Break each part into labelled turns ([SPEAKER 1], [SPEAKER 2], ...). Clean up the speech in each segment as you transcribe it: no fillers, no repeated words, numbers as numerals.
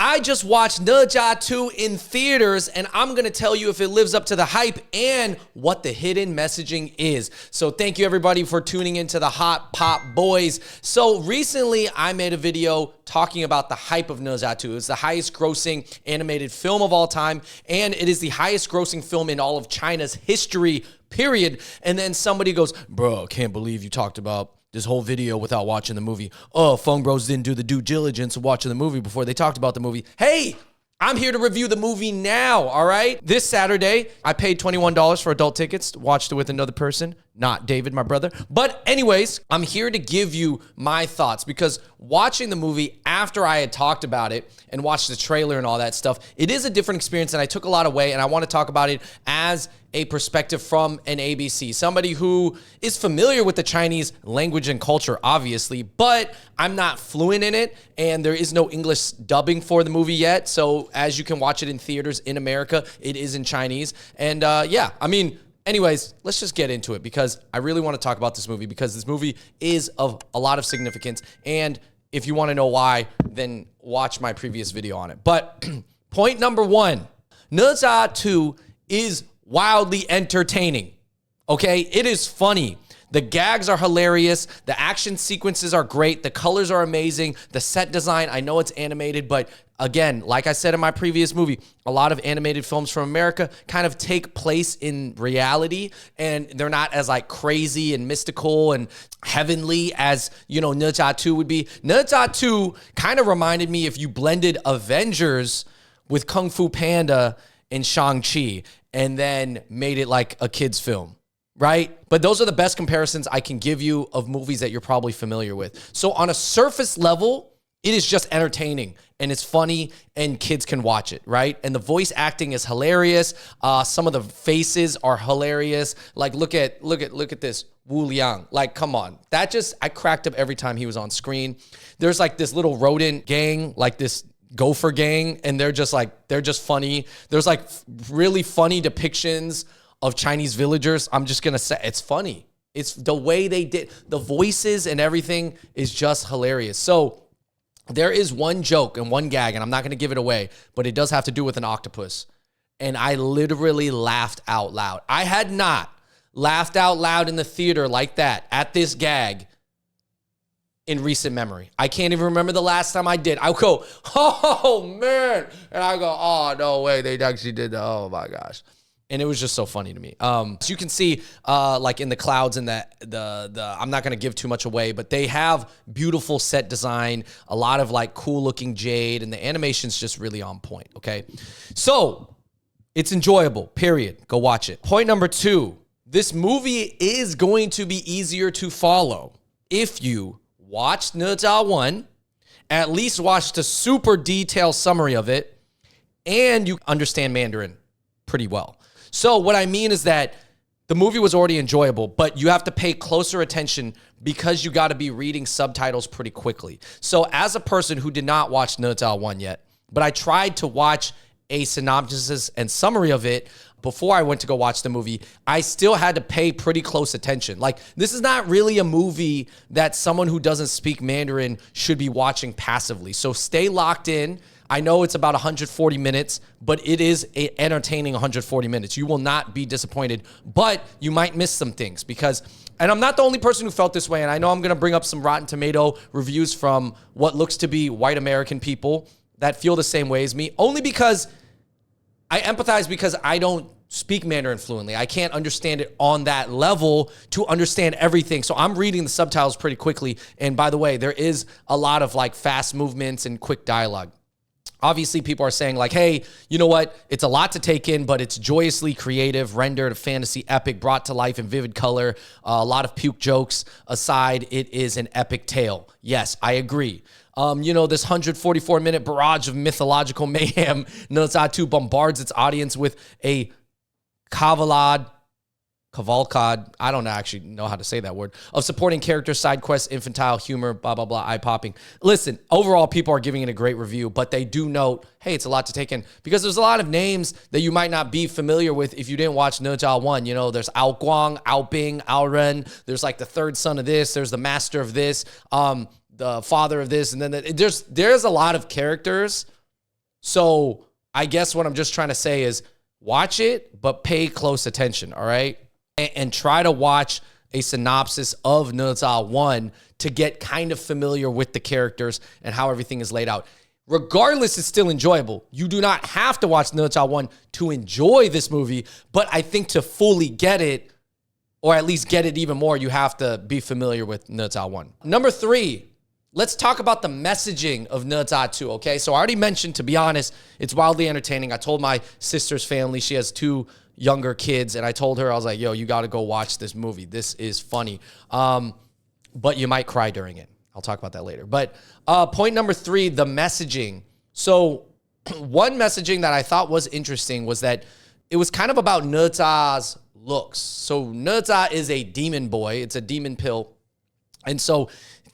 [SPEAKER 1] I just watched ZHA 2 in theaters, and I'm going to tell you if it lives up to the hype and what the hidden messaging is. So thank you everybody for tuning into the Hot Pop Boys. So recently I made a video talking about the hype of ZHA 2. It's the highest grossing animated film of all time, and it is the highest grossing film in all of China's history, period. And then somebody goes, bro, can't believe you talked about this whole video without watching the movie. Oh, Fung Bros didn't do the due diligence of watching the movie before they talked about the movie. Hey, I'm here to review the movie now, all right? This Saturday, I paid $21 for adult tickets, watched it with another person, not David, my brother. But anyways, I'm here to give you my thoughts because watching the movie after I had talked about it and watched the trailer and all that stuff, it is a different experience and I took a lot away, and I want to talk about it as a perspective from an ABC, somebody who is familiar with the Chinese language and culture, obviously, but I'm not fluent in it, and there is no English dubbing for the movie yet. So as you can watch it in theaters in America, it is in Chinese. And yeah, I mean, anyways, let's just get into it because I really want to talk about this movie because this movie is of a lot of significance. And if you want to know why, then watch my previous video on it. But point number one, ZHA 2 is wildly entertaining. Okay, it is funny. The gags are hilarious. The action sequences are great. The colors are amazing. The set design, I know it's animated, but again, like I said in my previous movie, a lot of animated films from America kind of take place in reality, and they're not as like crazy and mystical and heavenly as, you know, ZHA 2 would be. ZHA 2 kind of reminded me if you blended Avengers with Kung Fu Panda and Shang-Chi and then made it like a kid's film, right? But those are the best comparisons I can give you of movies that you're probably familiar with. So on a surface level, it is just entertaining and it's funny and kids can watch it, right? And the voice acting is hilarious. Some of the faces are hilarious. Like look at this Wu Liang. Like, come on. That just, I cracked up every time he was on screen. There's like this little rodent gang, like this gopher gang, and they're just funny. There's like really funny depictions of Chinese villagers. I'm just gonna say it's funny. It's the way they did the voices and everything is just hilarious. So there is one joke and one gag, and I'm not gonna give it away, but it does have to do with an octopus. And I literally laughed out loud. I had not laughed out loud in the theater like that at this gag in recent memory. I can't even remember the last time I did. I go, oh man. And I go, oh, no way. They actually did that. Oh my gosh. And it was just so funny to me. So you can see like in the clouds and the I'm not going to give too much away, but they have beautiful set design, a lot of like cool looking jade, and the animation's just really on point. Okay. So it's enjoyable, period. Go watch it. Point number two, this movie is going to be easier to follow if you watched ZHA 1, at least watch the super detailed summary of it, and you understand Mandarin pretty well. So what I mean is that the movie was already enjoyable, but you have to pay closer attention because you got to be reading subtitles pretty quickly. So as a person who did not watch ZHA 1 yet, but I tried to watch a synopsis and summary of it before I went to go watch the movie, I still had to pay pretty close attention. Like, this is not really a movie that someone who doesn't speak Mandarin should be watching passively. So stay locked in. I know it's about 140 minutes, but it is an entertaining 140 minutes. You will not be disappointed, but you might miss some things because, and I'm not the only person who felt this way, and I know I'm going to bring up some Rotten Tomato reviews from what looks to be white American people that feel the same way as me, only because I empathize because I don't speak Mandarin fluently. I can't understand it on that level to understand everything. So I'm reading the subtitles pretty quickly. And by the way, there is a lot of like fast movements and quick dialogue. Obviously, people are saying like, hey, you know what? It's a lot to take in, but it's joyously creative, rendered a fantasy epic, brought to life in vivid color. A lot of puke jokes aside, it is an epic tale. Yes, I agree. You know, this 144-minute barrage of mythological mayhem, ZHA 2 bombards its audience with a cavalcade, I don't actually know how to say that word, of supporting characters, side quests, infantile humor, blah, blah, blah, eye-popping. Listen, overall, people are giving it a great review, but they do note, hey, it's a lot to take in because there's a lot of names that you might not be familiar with if you didn't watch ZHA 1. You know, there's Ao Guang, Ao Bing, Ao Ren. There's like the third son of this. There's the master of this, the father of this. And then there's a lot of characters So I guess what I'm just trying to say is watch it, but pay close attention, all right? And try to watch a synopsis of ZHA 1 to get kind of familiar with the characters and how everything is laid out. Regardless, it's still enjoyable. You do not have to watch ZHA 1 to enjoy this movie, but I think to fully get it, or at least get it even more, you have to be familiar with ZHA 1. Number 3, let's talk about the messaging of ZHA 2, okay? So I already mentioned, to be honest, it's wildly entertaining. I told my sister's family, she has 2 younger kids, and I told her, I was like, yo, you got to go watch this movie. This is funny. But you might cry during it. I'll talk about that later. But point number 3, the messaging. So one messaging that I thought was interesting was that it was kind of about ZHA's looks. So ZHA is a demon boy. It's a demon pill. And so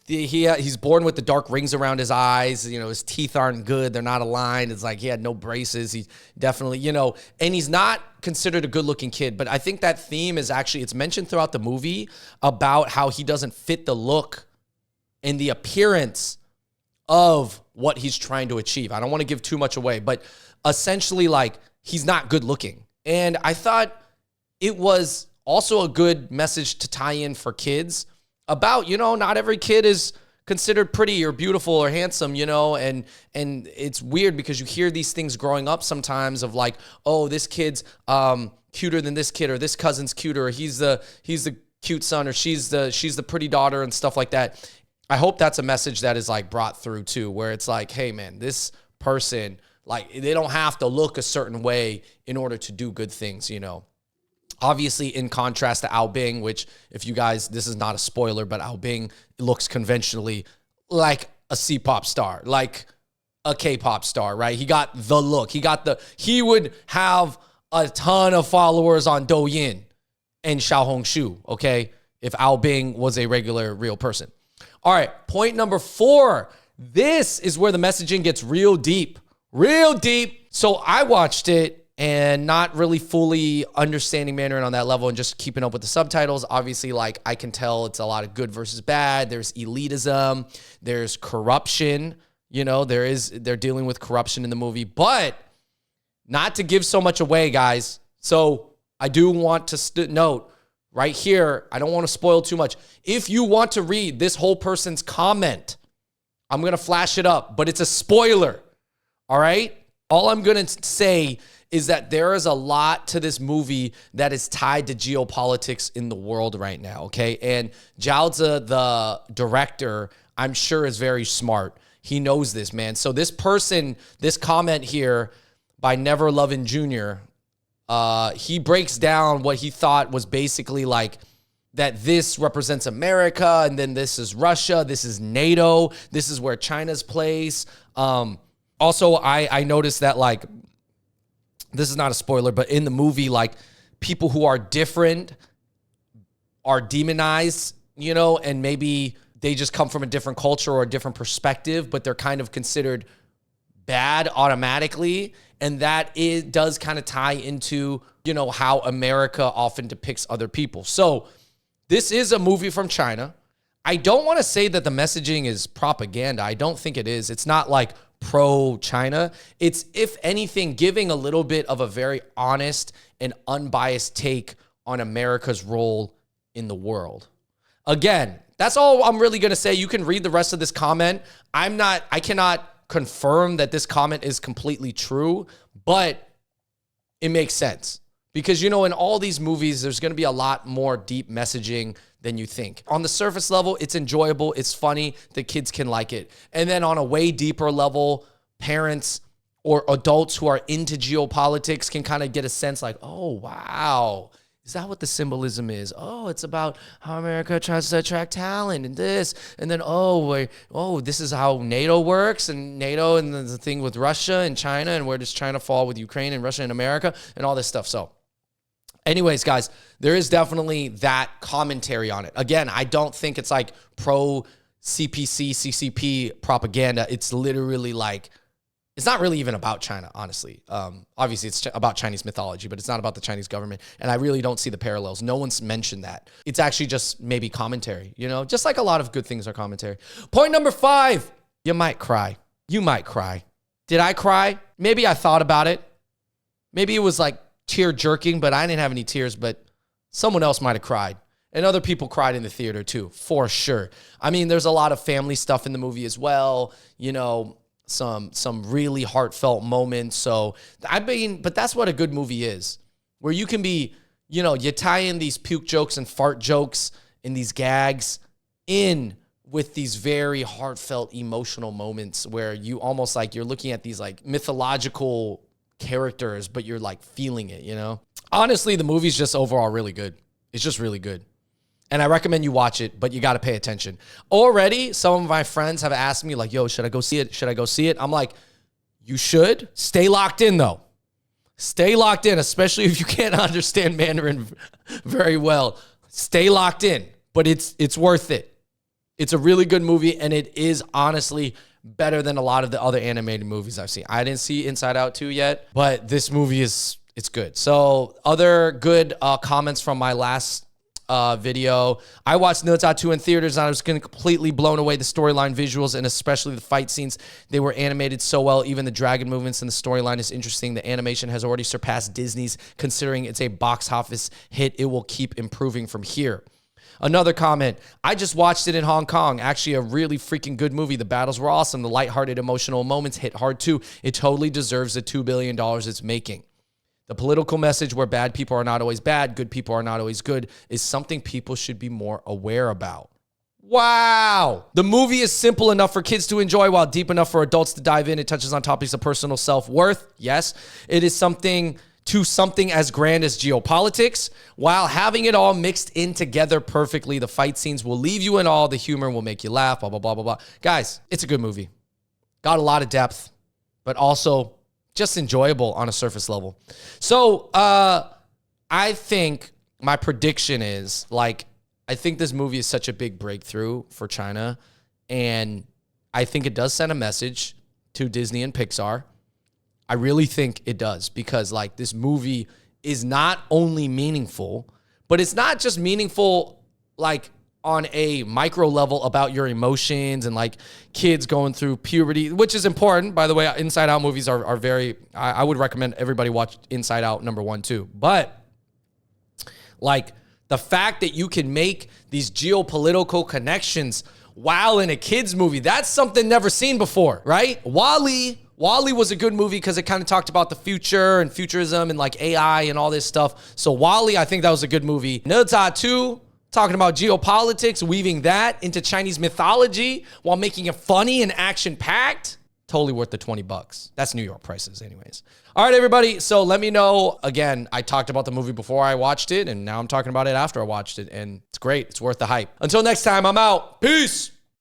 [SPEAKER 1] he's born with the dark rings around his eyes. You know, his teeth aren't good. They're not aligned. It's like he had no braces. He definitely, you know, and he's not considered a good looking kid. But I think that theme is actually, it's mentioned throughout the movie about how he doesn't fit the look and the appearance of what he's trying to achieve. I don't want to give too much away, but essentially, like, he's not good looking. And I thought it was also a good message to tie in for kids about, you know, not every kid is considered pretty or beautiful or handsome, you know, and it's weird because you hear these things growing up sometimes of like, oh, this kid's cuter than this kid, or this cousin's cuter, or he's the cute son, or she's the pretty daughter, and stuff like that. I hope that's a message that is like brought through too, where it's like, hey man, this person, like, they don't have to look a certain way in order to do good things, you know. Obviously, in contrast to Ao Bing, which, if you guys, this is not a spoiler, but Ao Bing looks conventionally like a C-pop star, like a K-pop star, right? He got the look. He would have a ton of followers on Douyin and Xiaohongshu, okay, if Ao Bing was a regular, real person. All right, point number 4. This is where the messaging gets real deep. Real deep. So I watched it and not really fully understanding Mandarin on that level and just keeping up with the subtitles. Obviously, like, I can tell it's a lot of good versus bad. There's elitism. There's corruption. You know, they're dealing with corruption in the movie. But not to give so much away, guys. So I do want to note right here, I don't want to spoil too much. If you want to read this whole person's comment, I'm going to flash it up, but it's a spoiler. All right? All I'm going to say is that there is a lot to this movie that is tied to geopolitics in the world right now, okay? And Zhao, the director, I'm sure is very smart. He knows this, man. So this person, this comment here by Never Lovin' Jr., he breaks down what he thought was basically like that this represents America, and then this is Russia, this is NATO, this is where China's place. Also, I noticed that, like, this is not a spoiler, but in the movie, like, people who are different are demonized, you know, and maybe they just come from a different culture or a different perspective, but they're kind of considered bad automatically. And that does kind of tie into, you know, how America often depicts other people. So this is a movie from China. I don't want to say that the messaging is propaganda. I don't think it is. It's not like pro-China. It's, if anything, giving a little bit of a very honest and unbiased take on America's role in the world. Again, that's all I'm really going to say. You can read the rest of this comment. I cannot confirm that this comment is completely true, but it makes sense. Because, you know, in all these movies, there's going to be a lot more deep messaging than you think. On the surface level, it's enjoyable, it's funny, the kids can like it. And then on a way deeper level, parents or adults who are into geopolitics can kind of get a sense like, oh, wow, is that what the symbolism is? Oh, it's about how America tries to attract talent and this. And then, this is how NATO works, and NATO and the thing with Russia and China, and where does China fall with Ukraine and Russia and America and all this stuff. So anyways, guys, there is definitely that commentary on it. Again, I don't think it's like pro CPC, CCP propaganda. It's literally like, it's not really even about China, honestly. Obviously, it's about Chinese mythology, but it's not about the Chinese government. And I really don't see the parallels. No one's mentioned that. It's actually just maybe commentary, you know, just like a lot of good things are commentary. Point number 5, you might cry. You might cry. Did I cry? Maybe I thought about it. Maybe it was like tear jerking, but I didn't have any tears, but someone else might have cried. And other people cried in the theater too, for sure. I mean, there's a lot of family stuff in the movie as well. You know, some really heartfelt moments. So but that's what a good movie is, where you can be, you know, you tie in these puke jokes and fart jokes and these gags in with these very heartfelt, emotional moments where you almost like you're looking at these like mythological characters, but you're like feeling it, you know? Honestly, the movie's just overall really good. It's just really good. And I recommend you watch it, but you got to pay attention. Already, some of my friends have asked me like, yo, should I go see it? Should I go see it? I'm like, you should. Stay locked in though. Stay locked in, especially if you can't understand Mandarin very well. Stay locked in, but it's worth it. It's a really good movie, and it is honestly better than a lot of the other animated movies I've seen. I didn't see Inside Out 2 yet, but this movie it's good. So other good comments from my last video. I watched ZHA 2 in theaters, and I was completely blown away. The storyline, visuals, and especially the fight scenes, they were animated so well. Even the dragon movements and the storyline is interesting. The animation has already surpassed Disney's. Considering it's a box office hit, it will keep improving from here. Another comment, I just watched it in Hong Kong. Actually, a really freaking good movie. The battles were awesome. The lighthearted, emotional moments hit hard too. It totally deserves the $2 billion it's making. The political message where bad people are not always bad, good people are not always good, is something people should be more aware about. Wow. The movie is simple enough for kids to enjoy while deep enough for adults to dive in. It touches on topics of personal self-worth. Yes. It is something as grand as geopolitics, while having it all mixed in together perfectly. The fight scenes will leave you in awe. The humor will make you laugh, blah, blah, blah, blah, blah. Guys, it's a good movie. Got a lot of depth, but also just enjoyable on a surface level. So I think my prediction is, like, I think this movie is such a big breakthrough for China, and I think it does send a message to Disney and Pixar. I really think it does, because like this movie is not only meaningful, but it's not just meaningful like on a micro level about your emotions and like kids going through puberty, which is important. By the way, Inside Out movies are very, I would recommend everybody watch Inside Out #1 too. But like the fact that you can make these geopolitical connections while in a kid's movie, that's something never seen before, right? WALL-E was a good movie because it kind of talked about the future and futurism and like AI and all this stuff. So WALL-E, I think that was a good movie. ZHA 2, talking about geopolitics, weaving that into Chinese mythology while making it funny and action-packed. Totally worth the $20. That's New York prices anyways. All right, everybody. So let me know. Again, I talked about the movie before I watched it, and now I'm talking about it after I watched it, and it's great. It's worth the hype. Until next time, I'm out. Peace.